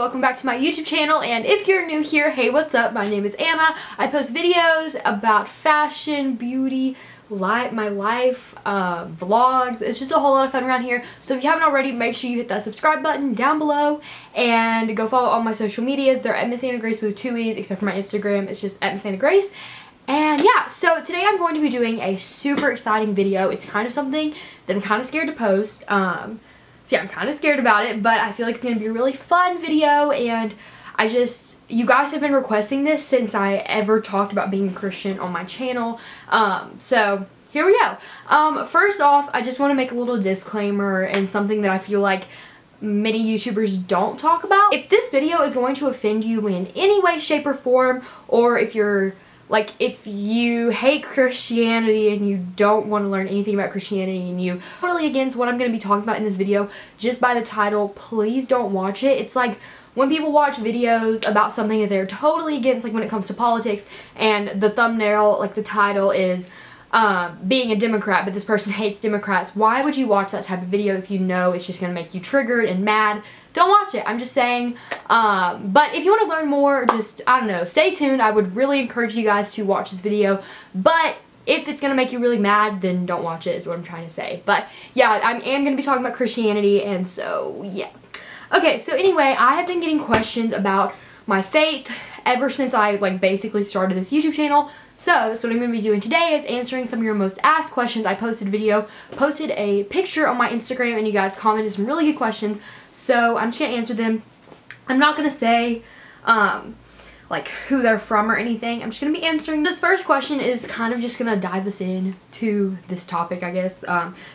welcome back to my YouTube channel, and if you're new here, hey, what's up? My name is Anna. I post videos about fashion, beauty, my life, vlogs. It's just a whole lot of fun around here. So if you haven't already, make sure you hit that subscribe button down below and go follow all my social medias. They're at missannagrace with 2 E's, except for my Instagram. It's just at missannagrace. And yeah, so today I'm going to be doing a super exciting video. It's kind of something that I'm kind of scared to post. So yeah, I'm kind of scared about it, but I feel like it's going to be a really fun video, and you guys have been requesting this since I ever talked about being a Christian on my channel. So here we go. First off, I just want to make a little disclaimer and something that I feel like many YouTubers don't talk about. If this video is going to offend you in any way, shape, or form, or if you hate Christianity and you don't want to learn anything about Christianity and you totally against what I'm going to be talking about in this video just by the title, please don't watch it. It's like when people watch videos about something that they're totally against, like when it comes to politics, and the thumbnail, like the title is being a Democrat, but this person hates Democrats. Why would you watch that type of video if you know it's just going to make you triggered and mad? Don't watch it. I'm just saying. But if you want to learn more, just, I don't know, stay tuned. I would really encourage you guys to watch this video. But if it's going to make you really mad, then don't watch it is what I'm trying to say. But yeah, I am going to be talking about Christianity, and so yeah. Okay, so anyway, I have been getting questions about my faith ever since I basically started this YouTube channel. So that's what I'm going to be doing today, is answering some of your most asked questions. I posted a picture on my Instagram, and you guys commented some really good questions. So I'm just going to answer them. I'm not going to say who they're from or anything. I'm just going to be answering. This first question is kind of just going to dive us into this topic, I guess.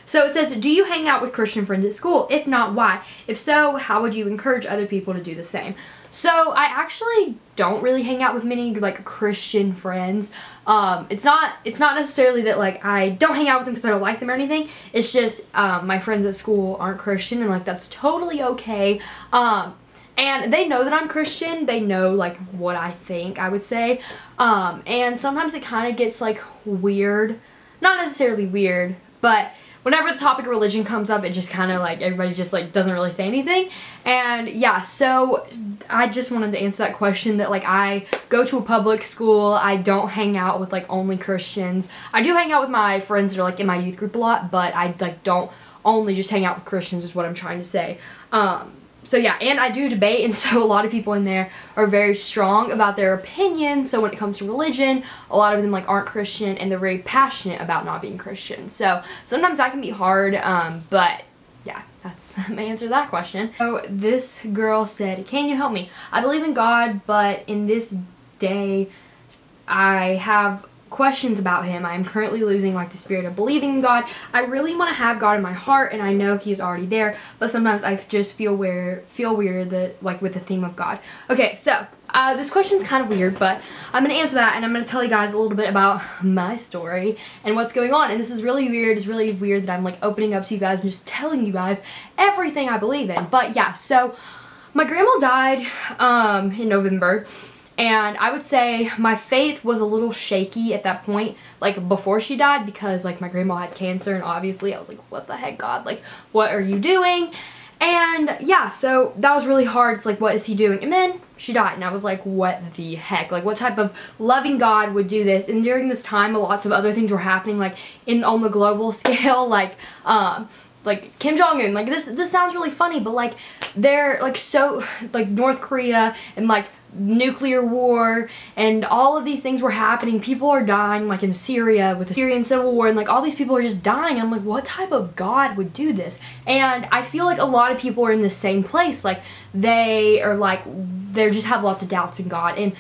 So it says, do you hang out with Christian friends at school? If not, why? If so, how would you encourage other people to do the same? So I actually don't really hang out with many Christian friends. It's not necessarily that I don't hang out with them because I don't like them or anything. It's just my friends at school aren't Christian, and that's totally okay. And they know that I'm Christian. They know what I think, I would say. And sometimes it kind of gets weird. Not necessarily weird, but whenever the topic of religion comes up, it just kind of everybody just doesn't really say anything. And yeah, so I just wanted to answer that question, that I go to a public school. I don't hang out with only Christians. I do hang out with my friends that are in my youth group a lot, but I don't only just hang out with Christians is what I'm trying to say. So yeah, and I do debate, and so a lot of people in there are very strong about their opinions. So when it comes to religion, a lot of them aren't Christian, and they're very passionate about not being Christian. So sometimes that can be hard, but yeah, that's my answer to that question. So this girl said, can you help me? I believe in God, but in this day I have questions about him. I am currently losing the spirit of believing in God. I really want to have God in my heart, and I know he is already there, but sometimes I just feel weird that with the theme of God. Okay, so this question's kind of weird, but I'm going to answer that, and I'm going to tell you guys a little bit about my story and what's going on. And this is really weird. It's really weird that I'm opening up to you guys and just telling you guys everything I believe in. But yeah, so my grandma died in November. And I would say my faith was a little shaky at that point, before she died, because my grandma had cancer, and obviously I was like, what the heck, God, what are you doing? And yeah, so that was really hard. It's what is he doing? And then she died, and I was like, what the heck? What type of loving God would do this? And during this time, lots of other things were happening, on the global scale, Kim Jong-un. This sounds really funny, but they're North Korea and nuclear war, and all of these things were happening. People are dying, in Syria with the Syrian civil war, and all these people are just dying. And I'm like, what type of God would do this? And I feel a lot of people are in the same place. They are they just have lots of doubts in God. And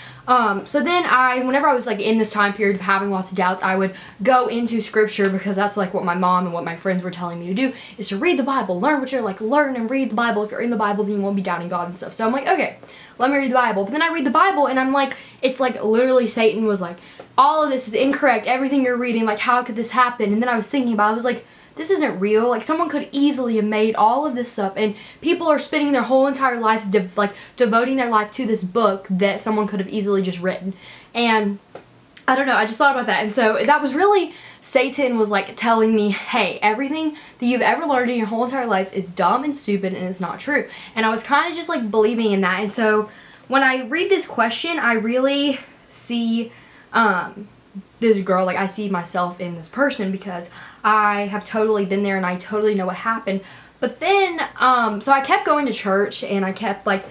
so then whenever I was in this time period of having lots of doubts, I would go into scripture, because that's what my mom and what my friends were telling me to do, is to read the Bible. Learn what you're learn and read the Bible. If you're in the Bible, then you won't be doubting God and stuff. So I'm like, okay, let me read the Bible. But then I read the Bible, and I'm it's literally Satan was all of this is incorrect. Everything you're reading, how could this happen? And then I was thinking about it. I was this isn't real. Someone could easily have made all of this up, and people are spending their whole entire lives devoting their life to this book that someone could have easily just written. And I don't know, I just thought about that. And so that was really, Satan was like telling me, hey, everything that you've ever learned in your whole entire life is dumb and stupid and it's not true. And I was kind of just like believing in that. And so when I read this question, I really see this girl, like I see myself in this person because I have totally been there and I totally know what happened. But then, so I kept going to church and I kept like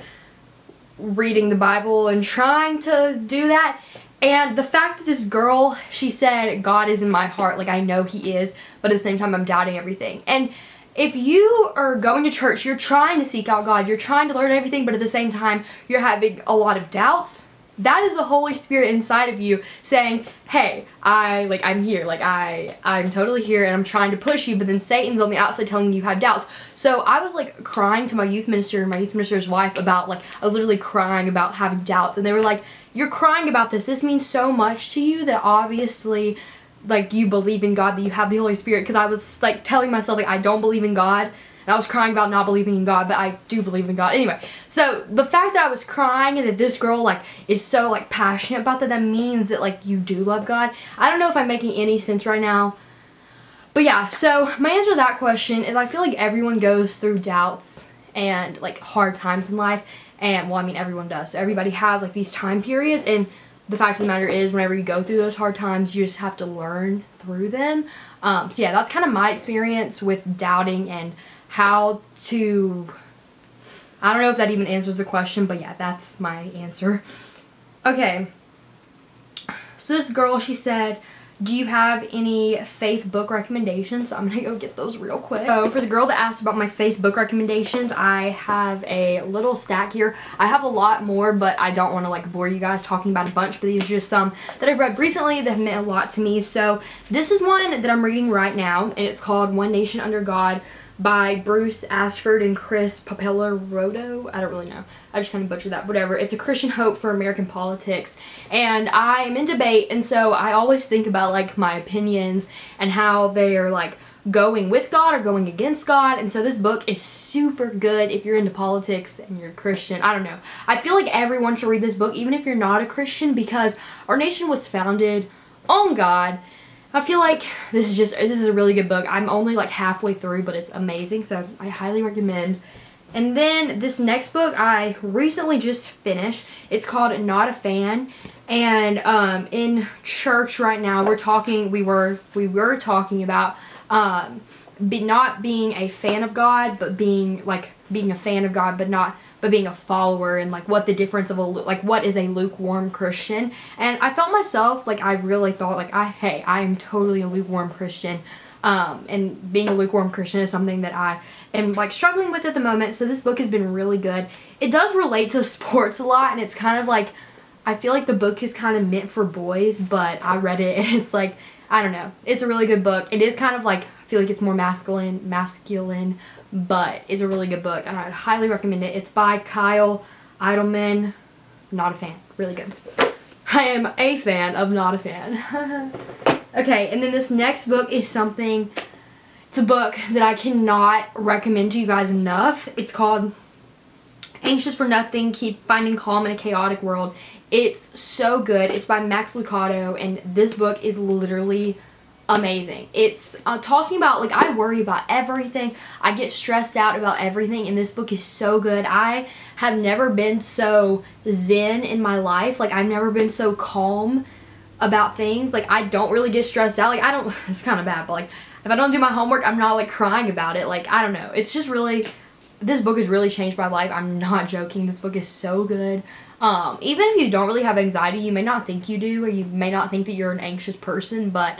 reading the Bible and trying to do that. And the fact that this girl, she said, God is in my heart, like I know he is, but at the same time I'm doubting everything. And if you are going to church, you're trying to seek out God, you're trying to learn everything, but at the same time you're having a lot of doubts, that is the Holy Spirit inside of you saying, hey, I'm here, like I'm totally here and I'm trying to push you, but then Satan's on the outside telling you have doubts. So I was like crying to my youth minister and my youth minister's wife about like, I was literally crying about having doubts, and they were like, you're crying about this. This means so much to you that obviously like you believe in God, that you have the Holy Spirit. Because I was like telling myself like I don't believe in God. And I was crying about not believing in God, but I do believe in God. Anyway, so the fact that I was crying and that this girl like is so like passionate about that, that means that like you do love God. I don't know if I'm making any sense right now. But yeah, so my answer to that question is I feel like everyone goes through doubts and like hard times in life. And well, I mean, everyone does. So everybody has like these time periods, and the fact of the matter is whenever you go through those hard times, you just have to learn through them. So yeah, that's kind of my experience with doubting and how to, I don't know if that even answers the question, but yeah, that's my answer. Okay, so this girl, she said, do you have any faith book recommendations? So I'm gonna go get those real quick. So for the girl that asked about my faith book recommendations, I have a little stack here. I have a lot more, but I don't want to like bore you guys talking about a bunch, but these are just some that I've read recently that have meant a lot to me. So this is one that I'm reading right now, and it's called One Nation Under God by Bruce Ashford and Chris Papellerodo. I don't really know. I just kind of butchered that. Whatever. It's a Christian hope for American politics. And I'm in debate, and so I always think about like my opinions and how they are like going with God or going against God. And so this book is super good if you're into politics and you're a Christian. I don't know. I feel like everyone should read this book, even if you're not a Christian, because our nation was founded on God. I feel like this is a really good book. I'm only like halfway through, but it's amazing, so I highly recommend. And then this next book I recently just finished. It's called Not a Fan. And in church right now we were talking about not being a fan of God, but being a fan of God, but being a follower, and like what the difference of what is a lukewarm Christian. And I felt myself, like I really thought like I am totally a lukewarm Christian. And being a lukewarm Christian is something that I am like struggling with at the moment. So this book has been really good. It does relate to sports a lot, and it's kind of like, I feel like the book is kind of meant for boys, but I read it and it's like, I don't know. It's a really good book. It is kind of like, I feel like it's more masculine, but it's a really good book, and I'd highly recommend it. It's by Kyle Idleman. Not a fan. Really good. I am a fan of Not a Fan. Okay, and then this next book is something, it's a book that I cannot recommend to you guys enough. It's called Anxious for Nothing, Keep Finding Calm in a Chaotic World. It's so good. It's by Max Lucado, and this book is literally amazing. It's talking about, like, I worry about everything. I get stressed out about everything, and this book is so good. I have never been so zen in my life. Like, I've never been so calm about things. Like, I don't really get stressed out. Like, I don't, it's kind of bad, but like, if I don't do my homework, I'm not like crying about it. Like, I don't know. It's just really, this book has really changed my life. I'm not joking. This book is so good. Even if you don't really have anxiety, you may not think you do, or you may not think that you're an anxious person, but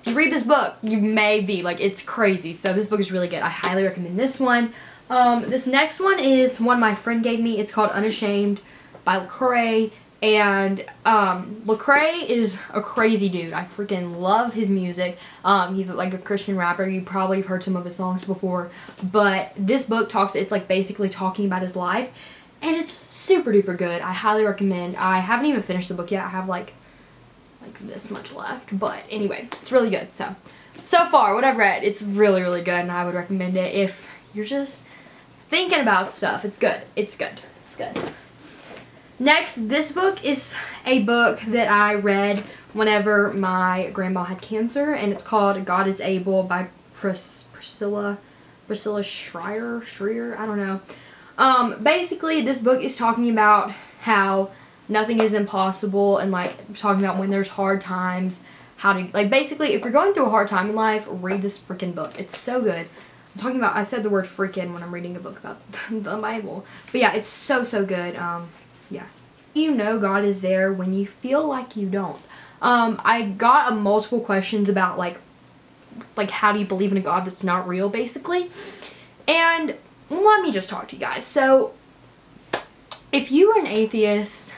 if you read this book, you may be. Like, it's crazy. So this book is really good. I highly recommend this one. This next one is one my friend gave me. It's called Unashamed by Lecrae. And Lecrae is a crazy dude. I freaking love his music. He's like a Christian rapper. You probably have heard some of his songs before. But this book it's like basically talking about his life. And it's super duper good. I highly recommend. I haven't even finished the book yet. I have like this much left. But anyway, it's really good. So far, what I've read, it's really, really good. And I would recommend it if you're just thinking about stuff. It's good. It's good. It's good. Next, this book is a book that I read whenever my grandma had cancer, and it's called God is Able by Priscilla Schreier, I don't know. Basically this book is talking about how nothing is impossible, and like talking about when there's hard times, how to, like, basically if you're going through a hard time in life, read this freaking book. It's so good. I'm talking about, I said the word freaking when I'm reading a book about the Bible. But yeah, it's so good. Yeah. You know God is there when you feel like you don't. I got multiple questions about like how do you believe in a God that's not real, basically. And let me just talk to you guys. So if you are an atheist,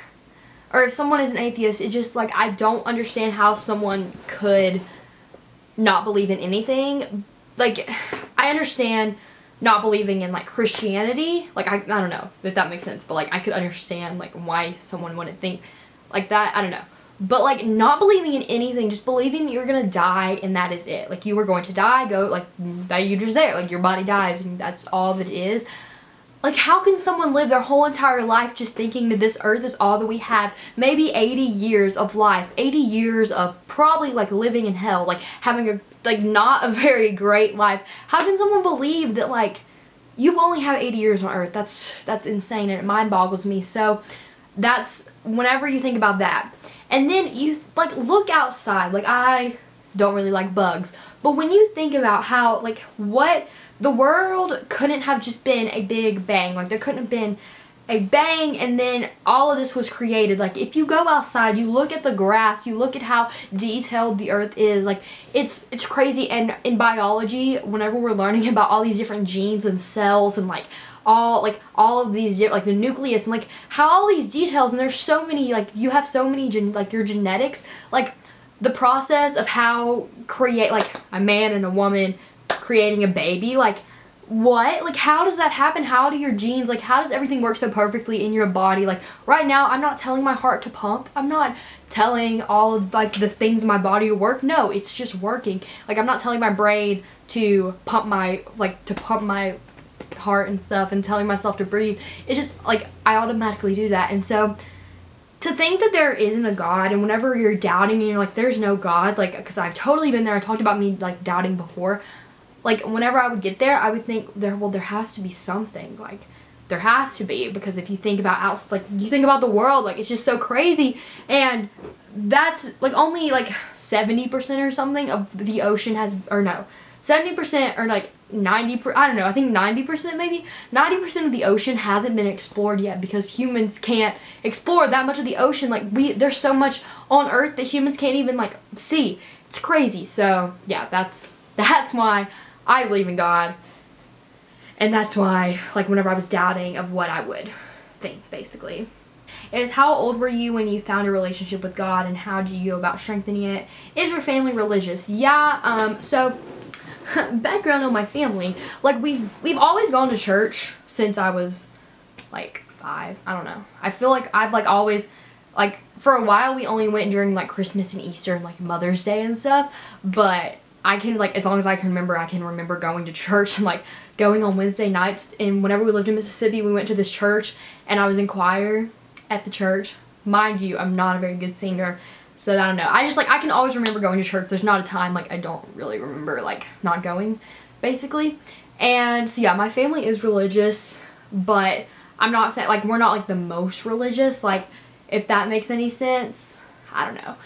or if someone is an atheist, it just, like, I don't understand how someone could not believe in anything. Like, I understand not believing in, like, Christianity. Like, I don't know if that makes sense, but, like, I could understand, like, why someone wouldn't think like that. I don't know. But, like, not believing in anything, just believing that you're gonna die and that is it. Like, you were going to die, you're just there. Like, your body dies and that's all that it is. Like, how can someone live their whole entire life just thinking that this earth is all that we have? Maybe 80 years of life, 80 years of probably, like, living in hell, like, having a, like, not a very great life. How can someone believe that, like, you only have 80 years on earth? That's insane, and it mind boggles me. So that's, whenever you think about that. And then you, like, look outside. Like, I don't really like bugs. But when you think about how, like, what, the world couldn't have just been a big bang. Like, there couldn't have been a bang and then all of this was created. Like, if you go outside, you look at the grass, you look at how detailed the earth is. Like, it's crazy. And in biology, whenever we're learning about all these different genes and cells and, like, all of these, like, the nucleus and, like, how all these details, and there's so many, like, you have so many, like, your genetics, like, the process of how create, like, a man and a woman creating a baby, like, what? Like, how does that happen? How do your genes, like, how does everything work so perfectly in your body? Like, right now, I'm not telling my heart to pump. I'm not telling all of, like, the things in my body to work. No, it's just working. Like, I'm not telling my brain to pump my, like, to pump my heart and stuff and telling myself to breathe. It's just, like, I automatically do that. And so to think that there isn't a God, and whenever you're doubting and you're like, there's no God, like, because I've totally been there. I talked about me, like, doubting before. Like, whenever I would get there, I would think, there has to be something. Like, there has to be, because if you think about you think about the world, like, it's just so crazy. And that's, like, only, like, 70% or something of the ocean has, or no, 70% or, like, 90%, I don't know, I think 90% maybe, 90% of the ocean hasn't been explored yet, because humans can't explore that much of the ocean. Like, there's so much on Earth that humans can't even, like, see. It's crazy. So, yeah, that's why I believe in God, and that's why, like, whenever I was doubting of what I would think, basically. Is how old were you when you found a relationship with God, and how do you go about strengthening it? Is your family religious? Yeah, so, background on my family, like, we've always gone to church since I was, like, 5, I don't know. I feel like I've, like, always, like, for a while we only went during, like, Christmas and Easter and, like, Mother's Day and stuff, but I can, like, as long as I can remember going to church and, like, going on Wednesday nights. And whenever we lived in Mississippi, we went to this church, and I was in choir at the church. Mind you, I'm not a very good singer, so I don't know. I just, like, I can always remember going to church. There's not a time, like, I don't really remember, like, not going, basically. And so, yeah, my family is religious, but I'm not saying, like, we're not, like, the most religious, like, if that makes any sense. I don't know.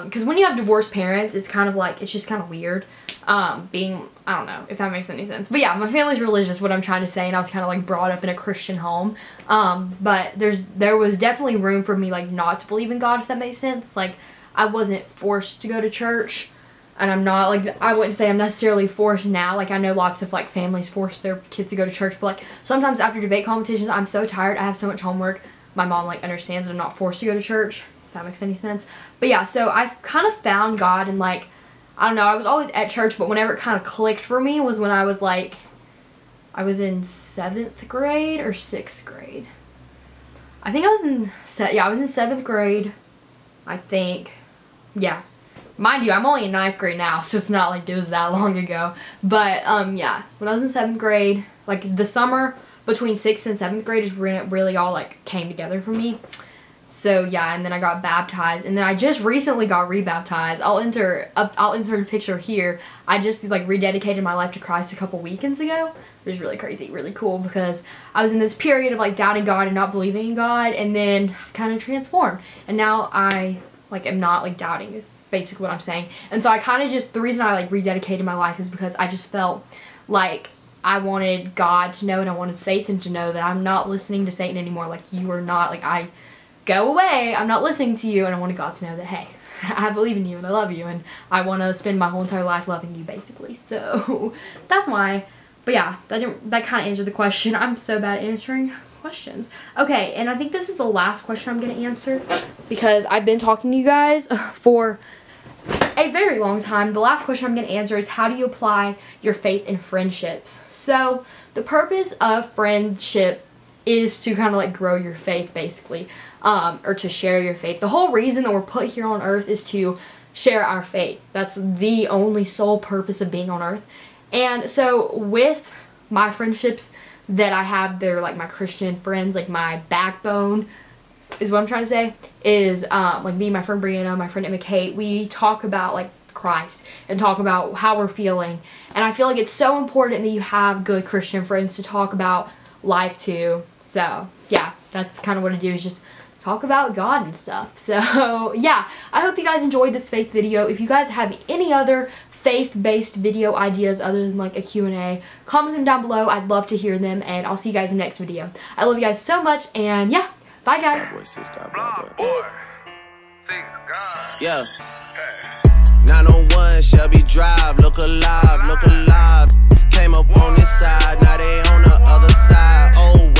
Because when you have divorced parents, it's kind of like, it's just kind of weird, I don't know if that makes any sense. But yeah, my family's religious, what I'm trying to say, and I was kind of, like, brought up in a Christian home, but there was definitely room for me, like, not to believe in God, if that makes sense. Like, I wasn't forced to go to church, and I'm not, like, I wouldn't say I'm necessarily forced now. Like, I know lots of, like, families force their kids to go to church, but, like, sometimes after debate competitions, I'm so tired, I have so much homework, my mom, like, understands that I'm not forced to go to church, if that makes any sense. But yeah, so I've kind of found God, and, like, I don't know, I was always at church, but whenever it kind of clicked for me was when I was, like, I was in 7th grade or 6th grade. I think I was in, I was in 7th grade, I think. Yeah. Mind you, I'm only in 9th grade now, so it's not like it was that long ago. But, yeah, when I was in 7th grade, like, the summer between 6th and 7th grade is when it really all, like, came together for me. So yeah, and then I got baptized, and then I just recently got rebaptized. I'll enter a picture here. I just like rededicated my life to Christ a couple weekends ago. It was really crazy, really cool, because I was in this period of like doubting God and not believing in God, and then kind of transformed. And now I like am not like doubting is basically what I'm saying. And so I kind of just, the reason I like rededicated my life is because I just felt like I wanted God to know, and I wanted Satan to know that I'm not listening to Satan anymore. Like, you are not, like, go away, I'm not listening to you, and I wanted God to know that, hey, I believe in you and I love you, and I want to spend my whole entire life loving you, basically. So that's why. But yeah, that kind of answered the question. I'm so bad at answering questions. Okay, and I think this is the last question I'm going to answer, because I've been talking to you guys for a very long time. The last question I'm going to answer is, how do you apply your faith in friendships? So the purpose of friendship is to kind of like grow your faith, basically, or to share your faith. The whole reason that we're put here on earth is to share our faith. That's the only sole purpose of being on earth. And so with my friendships that I have, they're like my Christian friends, like my backbone is what I'm trying to say, is like me and my friend Brianna, my friend Emma Kate, we talk about like Christ and talk about how we're feeling. And I feel like it's so important that you have good Christian friends to talk about life too. So yeah, that's kind of what I do, is just talk about God and stuff. So yeah, I hope you guys enjoyed this faith video. If you guys have any other faith-based video ideas other than like a Q&A, comment them down below. I'd love to hear them, and I'll see you guys in the next video. I love you guys so much, and yeah, bye guys. Yeah. 901 Shelby Drive, look alive, look alive. Came up on this side, now they on the other side. Oh,